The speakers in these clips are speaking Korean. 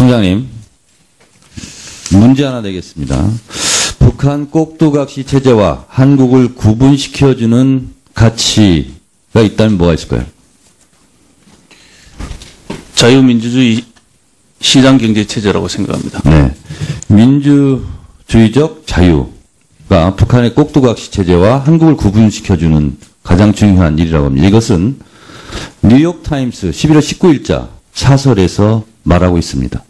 총장님, 문제 하나 내겠습니다. 북한 꼭두각시 체제와 한국을 구분시켜주는 가치가 있다면 뭐가 있을까요? 자유민주주의 시장경제체제라고 생각합니다. 네. 민주주의적 자유가 북한의 꼭두각시 체제와 한국을 구분시켜주는 가장 중요한 일이라고 합니다. 이것은 뉴욕타임스 11월 19일자 사설에서 말하고 있습니다.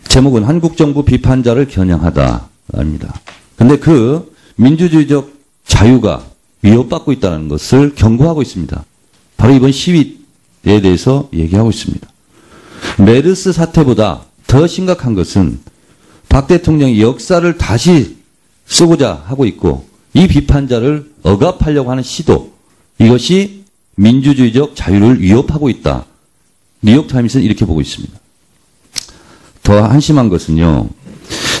제목은 한국 정부 비판자를 겨냥하다. 아닙니다. 근데 그 민주주의적 자유가 위협받고 있다는 것을 경고하고 있습니다. 바로 이번 시위에 대해서 얘기하고 있습니다. 메르스 사태보다 더 심각한 것은 박 대통령이 역사를 다시 쓰고자 하고 있고 이 비판자를 억압하려고 하는 시도, 이것이 민주주의적 자유를 위협하고 있다. 뉴욕타임스는 이렇게 보고 있습니다. 더 한심한 것은요.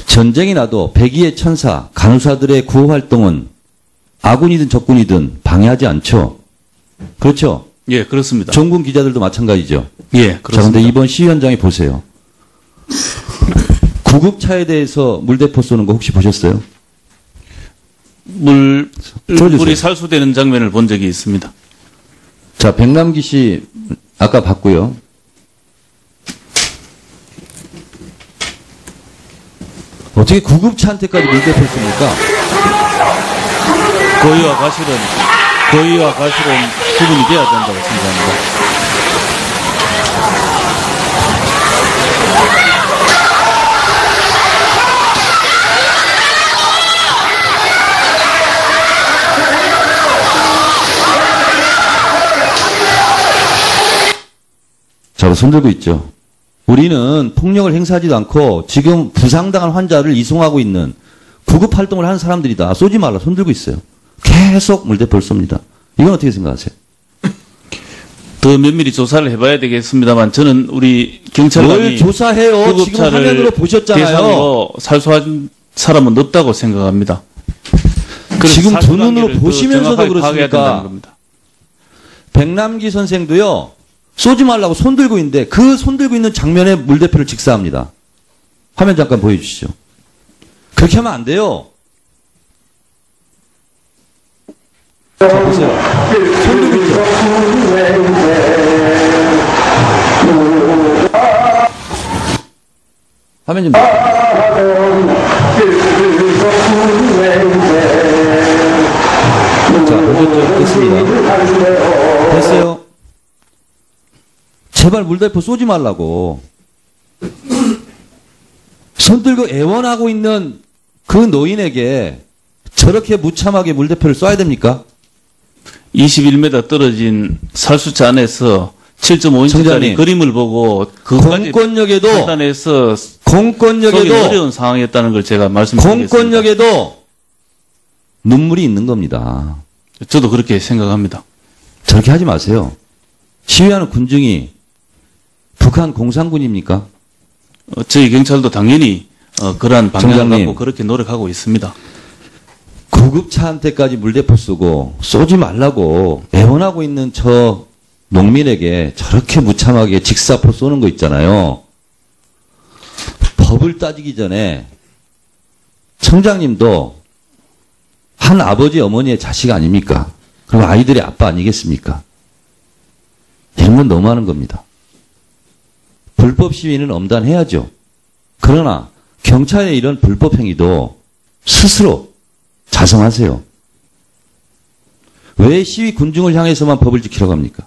전쟁이 나도 백의의 천사, 간호사들의 구호 활동은 아군이든 적군이든 방해하지 않죠. 그렇죠? 예, 그렇습니다. 종군 기자들도 마찬가지죠. 예, 그렇습니다. 자, 그런데 이번 시위 현장에 보세요. 구급차에 대해서 물대포 쏘는 거 혹시 보셨어요? 물이 살수되는 장면을 본 적이 있습니다. 자, 백남기 씨 아까 봤고요. 어떻게 구급차한테까지 물대포 쏩니까? 거의와 가실은 구분이 돼야 된다고 생각합니다. 자, 손들고 있죠. 우리는 폭력을 행사하지도 않고 지금 부상당한 환자를 이송하고 있는 구급 활동을 하는 사람들이다. 쏘지 말라. 손들고 있어요. 계속 물대포를 쏩니다. 이건 어떻게 생각하세요? 더 면밀히 조사를 해봐야 되겠습니다만 저는 우리 경찰관이 뭘 조사해요? 지금 화면으로 보셨잖아요. 대상으로 살수한 사람은 없다고 생각합니다. 지금 두 눈으로 보시면서도 파악해야 된다는 그렇습니까? 겁니다. 백남기 선생도요. 쏘지 말라고 손 들고 있는데 그 손 들고 있는 장면에 물대포를 직사합니다. 화면 잠깐 보여주시죠. 그렇게 하면 안 돼요. 자, 보세요. 손 들고 있죠. 화면 좀 자, 보셨죠? 됐습니다. 됐어요. 제발 물대포 쏘지 말라고. 손 들고 애원하고 있는 그 노인에게 저렇게 무참하게 물대포를 쏴야 됩니까? 21m 떨어진 살수차 안에서 7.5인치짜리 그림을 보고 그까지 판단해서 공권력에도 어려운 상황이었다는 걸 제가 말씀드리겠습니다. 공권력에도 눈물이 있는 겁니다. 저도 그렇게 생각합니다. 저렇게 하지 마세요. 시위하는 군중이 북한 공산군입니까? 저희 경찰도 당연히 그러한 방향을 총장님, 갖고 그렇게 노력하고 있습니다. 구급차한테까지 물대포 쏘고 쏘지 말라고 애원하고 있는 저 농민에게 저렇게 무참하게 직사포 쏘는 거 있잖아요. 법을 따지기 전에 청장님도 한 아버지 어머니의 자식 아닙니까? 그리고 아이들의 아빠 아니겠습니까? 이런 건 너무하는 겁니다. 불법 시위는 엄단해야죠. 그러나 경찰의 이런 불법 행위도 스스로 자성하세요. 왜 시위 군중을 향해서만 법을 지키라고 합니까?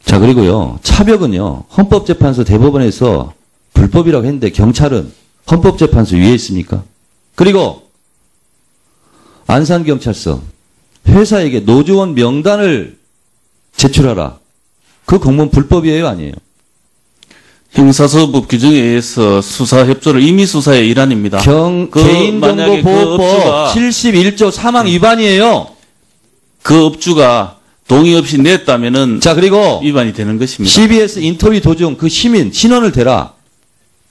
자, 그리고요. 차벽은요. 헌법재판소 대법원에서 불법이라고 했는데 경찰은 헌법재판소 위에 있습니까? 그리고 안산경찰서 회사에게 노조원 명단을 제출하라. 그 공무원 불법이에요, 아니에요? 형사소법 규정에 의해서 수사 협조를 임의 수사의 일환입니다. 개인정보보호법 71조 사망 위반이에요. 그 업주가 동의 없이 냈다면은 자, 그리고 위반이 되는 것입니다. CBS 인터뷰 도중 그 신원을 대라.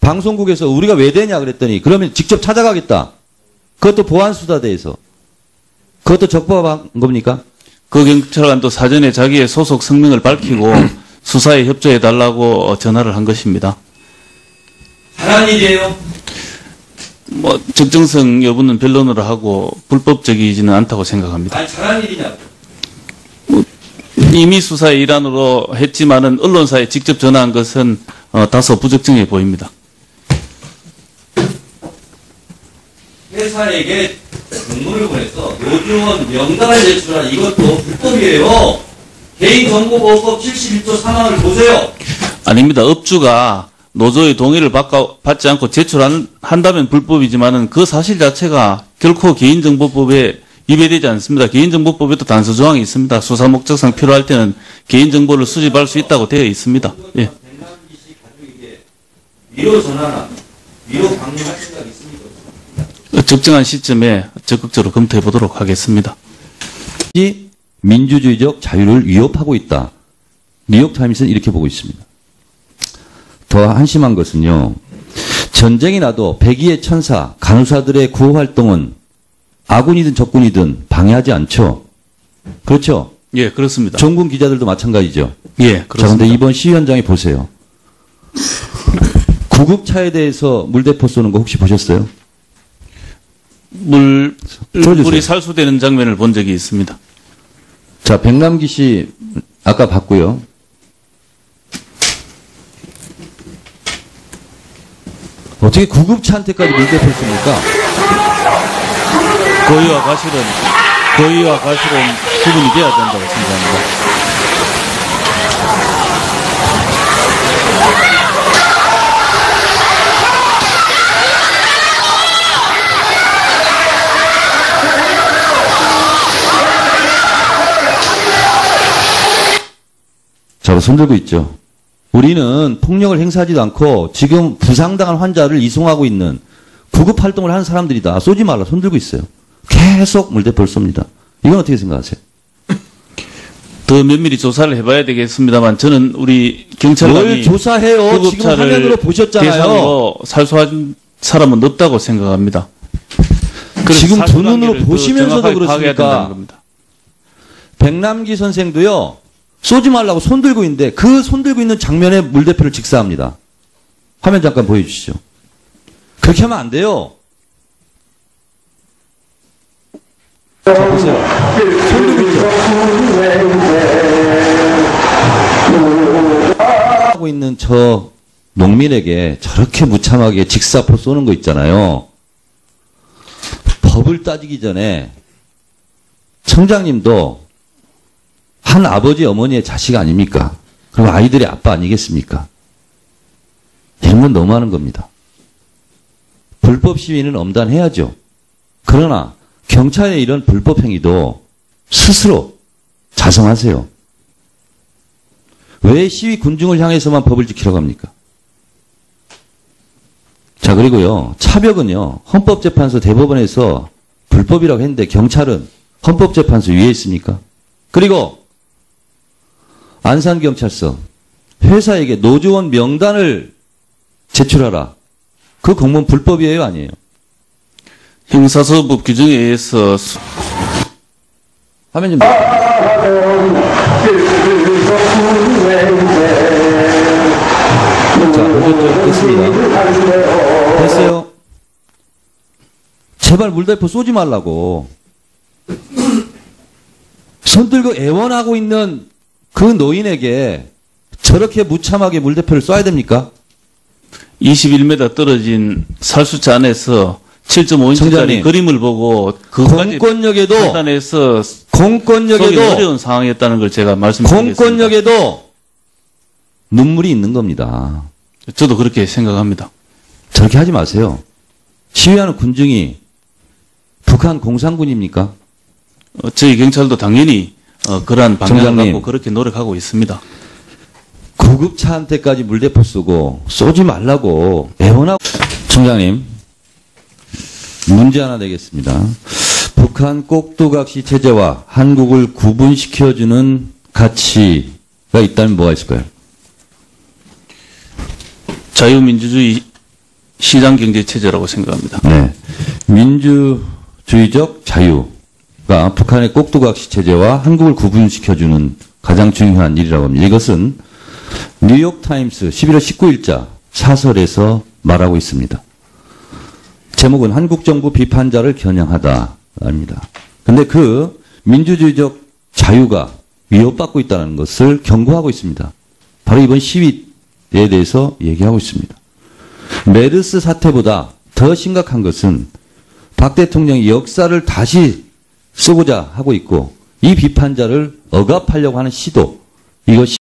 방송국에서 우리가 왜 대냐 그랬더니 그러면 직접 찾아가겠다. 그것도 보안수사대에서. 그것도 적법한 겁니까? 그 경찰관도 사전에 자기의 소속 성명을 밝히고 수사에 협조해 달라고 전화를 한 것입니다. 잘한 일이에요. 뭐 적정성 여부는 변론으로 하고 불법적이지는 않다고 생각합니다. 아니, 잘한 일이냐고. 이미 수사의 일환으로 했지만은 언론사에 직접 전화한 것은 다소 부적정해 보입니다. 회사에게 공문을 보내서 노조원 명단을 제출한 이것도 불법이에요. 개인정보보호법 71조 3항을 보세요. 아닙니다. 업주가 노조의 동의를 받지 않고 제출한다면 불법이지만은 그 사실 자체가 결코 개인정보법에 위배되지 않습니다. 개인정보법에도 단서 조항이 있습니다. 수사 목적상 필요할 때는 개인정보를 수집할 수 있다고 되어 있습니다. 예. 백남기 씨 가족에게 위로 전화나 위로 강요할 생각 있습니까? 적정한 시점에 적극적으로 검토해 보도록 하겠습니다. 민주주의적 자유를 위협하고 있다. 뉴욕타임스는 이렇게 보고 있습니다. 더 한심한 것은요. 전쟁이 나도 백의의 천사, 간호사들의 구호 활동은 아군이든 적군이든 방해하지 않죠. 그렇죠? 예, 그렇습니다. 종군 기자들도 마찬가지죠. 예, 자, 그렇습니다. 그런데 이번 시위 현장에 보세요. 구급차에 대해서 물대포 쏘는 거 혹시 보셨어요? 들어주세요. 물이 살수되는 장면을 본 적이 있습니다. 자, 백남기 씨 아까 봤고요. 어떻게 구급차한테까지 물대포 씁니까? 고의와 과실은 구분이 돼야 된다고 생각합니다. 자, 손들고 있죠. 우리는 폭력을 행사하지도 않고 지금 부상당한 환자를 이송하고 있는 구급 활동을 하는 사람들이다. 쏘지 말라. 손들고 있어요. 계속 물대포를 쏩니다. 이건 어떻게 생각하세요? 더 면밀히 조사를 해봐야 되겠습니다만 저는 우리 경찰관이 뭘 조사해요? 지금 화면으로 보셨잖아요. 대상으로 살수한 사람은 없다고 생각합니다. 지금 두 눈으로 보시면서도 파악해야 된다는 그렇습니까? 겁니다. 백남기 선생도요. 쏘지 말라고 손 들고 있는데 그 손 들고 있는 장면에 물대포를 직사합니다. 화면 잠깐 보여주시죠. 그렇게 하면 안 돼요. 자, 보세요. 손 들고 있죠. 하고 있는 저 농민에게 저렇게 무참하게 직사포 쏘는 거 있잖아요. 법을 따지기 전에 청장님도 한 아버지 어머니의 자식 아닙니까? 그럼 아이들의 아빠 아니겠습니까? 이런 건 너무하는 겁니다. 불법 시위는 엄단해야죠. 그러나 경찰의 이런 불법 행위도 스스로 자성하세요. 왜 시위 군중을 향해서만 법을 지키라고 합니까? 자, 그리고요. 차벽은요. 헌법재판소 대법원에서 불법이라고 했는데 경찰은 헌법재판소 위에 있습니까? 그리고 안산경찰서 회사에게 노조원 명단을 제출하라. 그 공문 불법이에요, 아니에요? 형사소법 규정에 의해서 화면 좀 보세요. 자, 보셨죠? 됐습니다. 됐어요. 제발 물대포 쏘지 말라고. 손 들고 애원하고 있는 그 노인에게 저렇게 무참하게 물대포를 쏴야 됩니까? 21m 떨어진 살수차 안에서 7.5인치짜리 청장님, 그림을 보고 그까지 공권력에도 판단해서 쏘기 공권력에도 어려운 상황이었다는 걸 제가 말씀드리겠습니다. 공권력에도 눈물이 있는 겁니다. 저도 그렇게 생각합니다. 저렇게 하지 마세요. 시위하는 군중이 북한 공산군입니까? 저희 경찰도 당연히 그러한 방향을 청장님. 갖고 그렇게 노력하고 있습니다. 구급차한테까지 물대포 쏘고 쏘지 말라고 애원하고. 청장님, 문제 하나 내겠습니다. 북한 꼭두각시 체제와 한국을 구분시켜주는 가치가 있다면 뭐가 있을까요? 자유민주주의 시장경제체제라고 생각합니다. 네. 민주주의적 자유가 북한의 꼭두각시 체제와 한국을 구분시켜주는 가장 중요한 일이라고 합니다. 이것은 뉴욕타임스 11월 19일자 사설에서 말하고 있습니다. 제목은 한국 정부 비판자를 겨냥하다입니다. 근데 그 민주주의적 자유가 위협받고 있다는 것을 경고하고 있습니다. 바로 이번 시위에 대해서 얘기하고 있습니다. 메르스 사태보다 더 심각한 것은 박 대통령이 역사를 다시 쓰고자 하고 있고 이 비판자를 억압하려고 하는 시도, 이것이